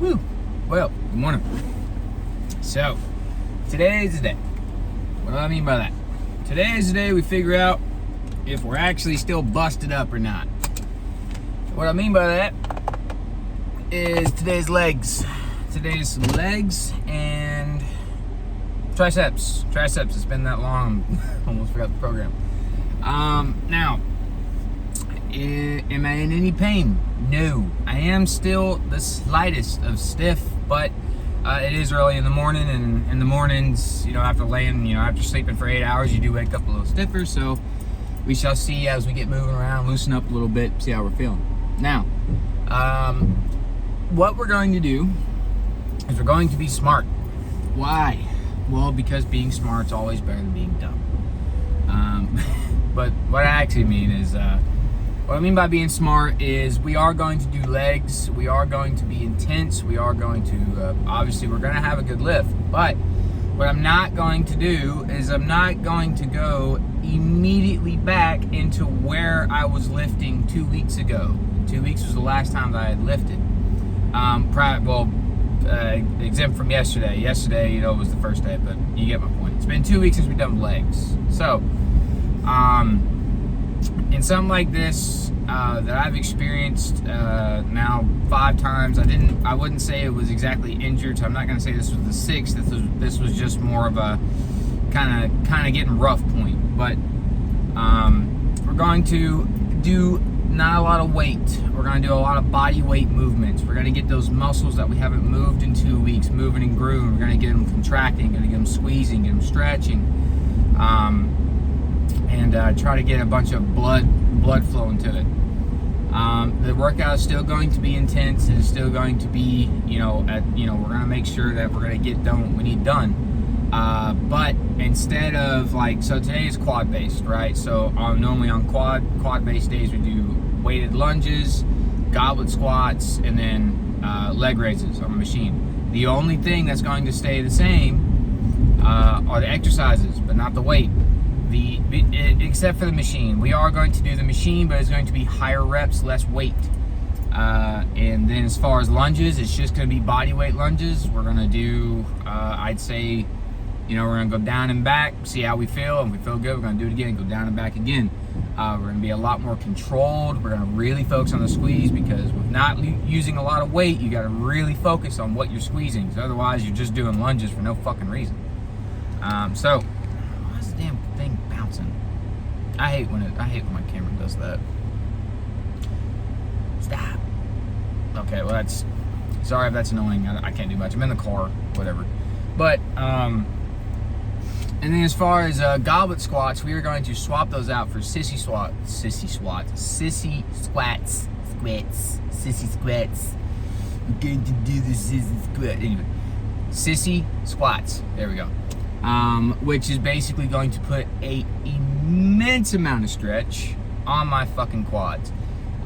Woo. Well, good morning. So, today is the day. What do I mean by that? Today is the day we figure out if we're actually still busted up or not. What I mean by that is today's legs. Today's legs and triceps. Triceps, it's been that long, almost forgot the program. Now, am I in any pain? No. I am still the slightest of stiff, but it is early in the morning, and in the mornings, after sleeping for 8 hours, you do wake up a little stiffer, so we shall see as we get moving around, loosen up a little bit, see how we're feeling. Now, what we're going to do is we're going to be smart. Why? Well, because being smart's always better than being dumb. But what I actually mean is, what I mean by being smart is we are going to do legs, we are going to be intense, we are going to, obviously we're going to have a good lift, but what I'm not going to do is I'm not going to go immediately back into where I was lifting 2 weeks ago. 2 weeks was the last time that I had lifted. Exempt from yesterday. Yesterday, was the first day, but you get my point. It's been 2 weeks since we've done legs. So, in something like this that I've experienced now 5 times, I wouldn't say it was exactly injured, so I'm not going to say this was the 6th. This was just more of a kind of getting rough point. But we're going to do not a lot of weight. We're going to do a lot of body weight movements. We're going to get those muscles that we haven't moved in 2 weeks moving and grooving. We're going to get them contracting, going to get them squeezing, get them stretching. And try to get a bunch of blood flowing to it. The workout is still going to be intense. It's still going to be, we're going to make sure that we're going to get done what we need done. But instead of so today is quad based, right? So normally on quad based days we do weighted lunges, goblet squats, and then leg raises on the machine. The only thing that's going to stay the same are the exercises, but not the weight. Except for the machine. We are going to do the machine, but it's going to be higher reps, less weight. And then as far as lunges, it's just going to be body weight lunges. We're going to do, I'd say, we're going to go down and back, see how we feel. If we feel good, we're going to do it again, go down and back again. We're going to be a lot more controlled. We're going to really focus on the squeeze, because with not using a lot of weight, you got to really focus on what you're squeezing. So otherwise, you're just doing lunges for no fucking reason. So, why's the damn thing bouncing? I hate when my camera does that. Stop. Okay, well sorry if that's annoying. I can't do much. I'm in the car, whatever. But and then as far as goblet squats, we are going to swap those out for sissy squats. We're going to do the sissy squat. Anyway, sissy squats. There we go. Which is basically going to put an immense amount of stretch on my fucking quads.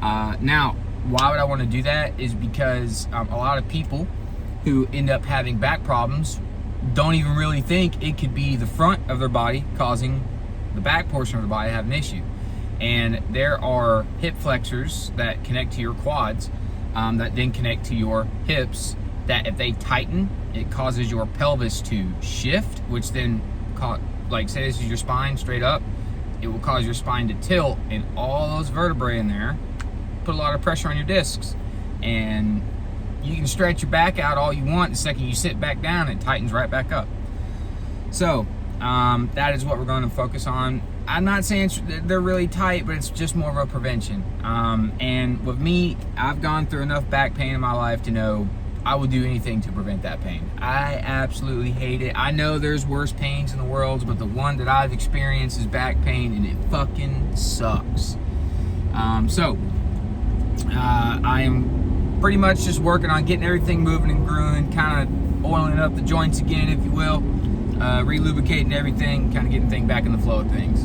Now, why would I want to do that? Is because a lot of people who end up having back problems don't even really think it could be the front of their body causing the back portion of the body to have an issue. And there are hip flexors that connect to your quads, that then connect to your hips, that if they tighten, it causes your pelvis to shift, which then, say this is your spine straight up, it will cause your spine to tilt, and all those vertebrae in there put a lot of pressure on your discs. And you can stretch your back out all you want. The second you sit back down, it tightens right back up. So that is what we're going to focus on. I'm not saying they're really tight, but it's just more of a prevention. And with me, I've gone through enough back pain in my life to know I will do anything to prevent that pain. I absolutely hate it. I know there's worse pains in the world, but the one that I've experienced is back pain, and it fucking sucks. I am pretty much just working on getting everything moving and grooving, kind of oiling up the joints again, if you will, re-lubricating everything, kind of getting things back in the flow of things.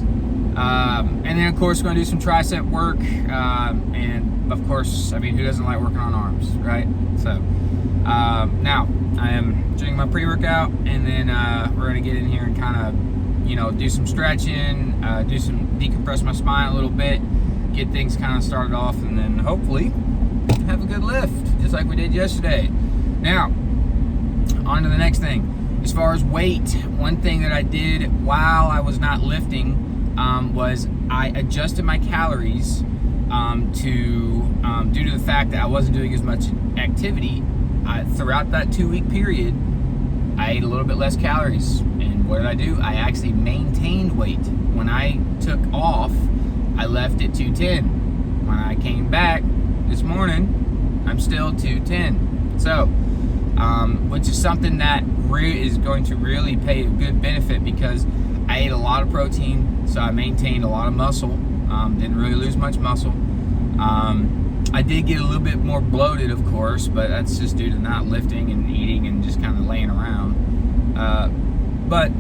And then, of course, we're going to do some tricep work, and of course, who doesn't like working on arms, right? So, now, I am doing my pre-workout, and then we're going to get in here and kind of, do some stretching, decompress my spine a little bit, get things kind of started off, and then hopefully have a good lift, just like we did yesterday. Now, on to the next thing. As far as weight, one thing that I did while I was not lifting was I adjusted my calories due to the fact that I wasn't doing as much activity. Throughout that 2-week period, I ate a little bit less calories. And what did I do? I actually maintained weight. When I took off, I left at 210. When I came back this morning, I'm still 210. So, which is something that is going to really pay a good benefit, because I ate a lot of protein, so I maintained a lot of muscle. Didn't really lose much muscle. I did get a little bit more bloated, of course, but that's just due to not lifting and eating and just kind of laying around. But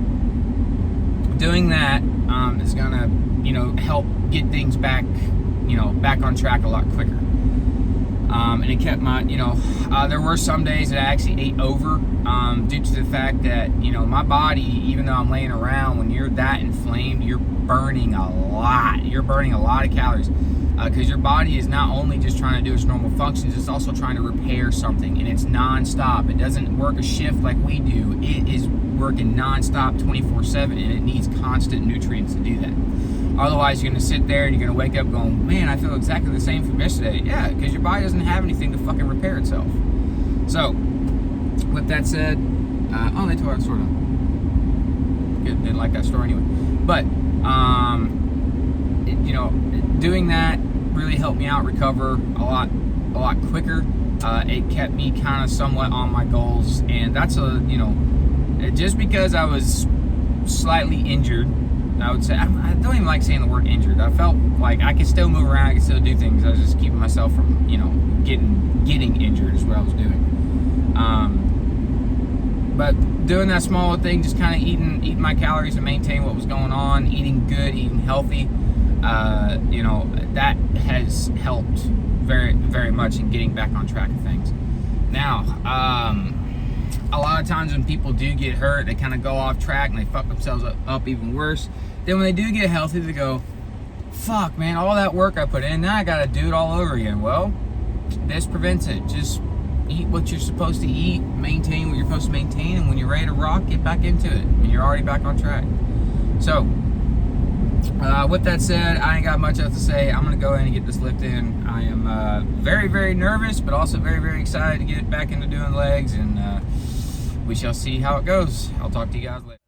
doing that is gonna, help get things back, back on track a lot quicker. And it kept my, there were some days that I actually ate over, due to the fact that, my body, even though I'm laying around, when you're that inflamed, you're burning a lot. You're burning a lot of calories, because your body is not only just trying to do its normal functions, it's also trying to repair something, and it's non-stop. It doesn't work a shift like we do. It is working non-stop 24/7, and it needs constant nutrients to do that. Otherwise, you're going to sit there and you're going to wake up going, man, I feel exactly the same from yesterday. Yeah, because your body doesn't have anything to fucking repair itself. So, with that said, they tore it sort of. Good, didn't like that story anyway. But, doing that really helped me out recover a lot quicker. It kept me kind of somewhat on my goals. And that's just because I was slightly injured, I would say, I don't even like saying the word injured. I felt like I could still move around, I could still do things. I was just keeping myself from, getting injured is what I was doing. But doing that small thing, just kind of eating my calories and maintain what was going on, eating good, eating healthy, that has helped very, very much in getting back on track of things. Now, a lot of times when people do get hurt, they kind of go off track and they fuck themselves up even worse. Then when they do get healthy, they go, fuck, man, all that work I put in, now I gotta do it all over again. Well, this prevents it. Just eat what you're supposed to eat, maintain what you're supposed to maintain, and when you're ready to rock, get back into it, and you're already back on track. So, with that said, I ain't got much else to say. I'm gonna go in and get this lift in. I am very, very nervous, but also very, very excited to get back into doing legs, and we shall see how it goes. I'll talk to you guys later.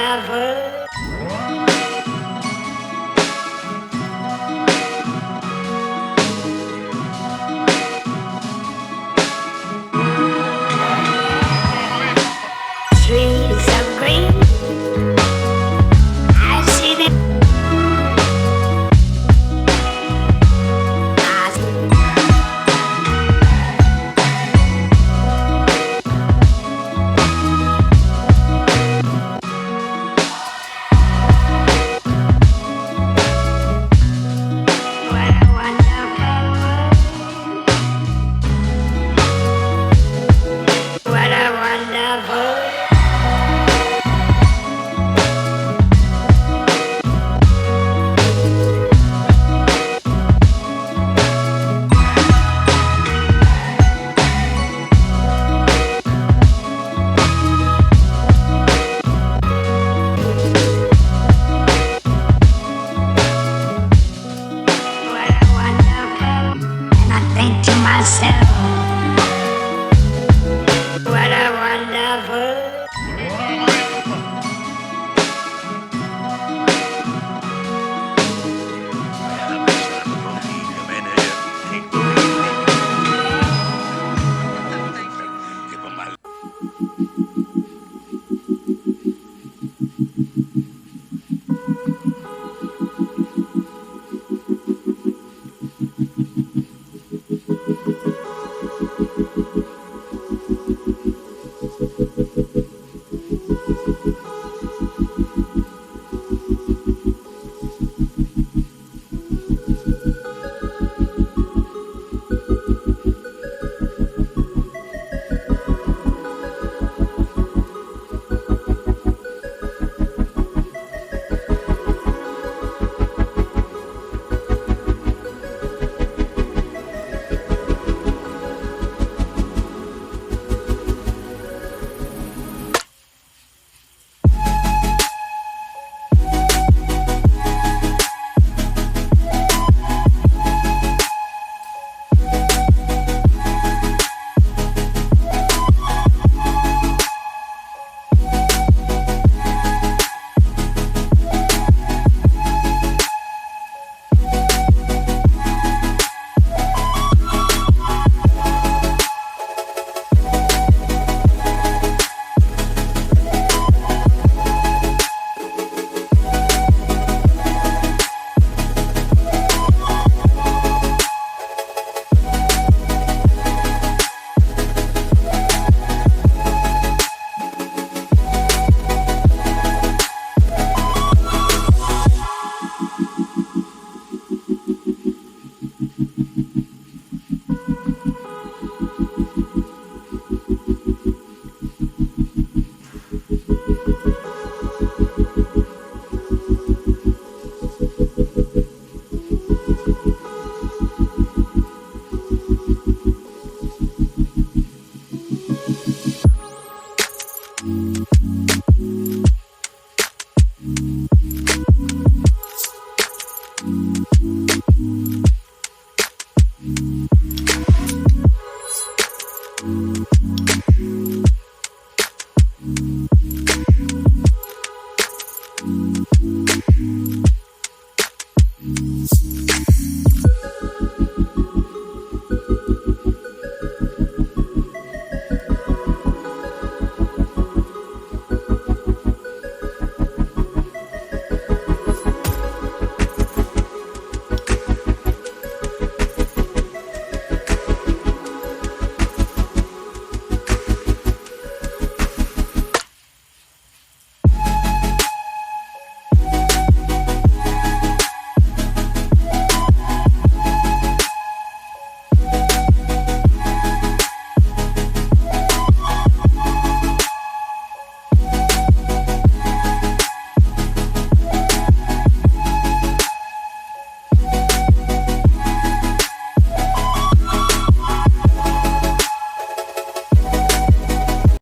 never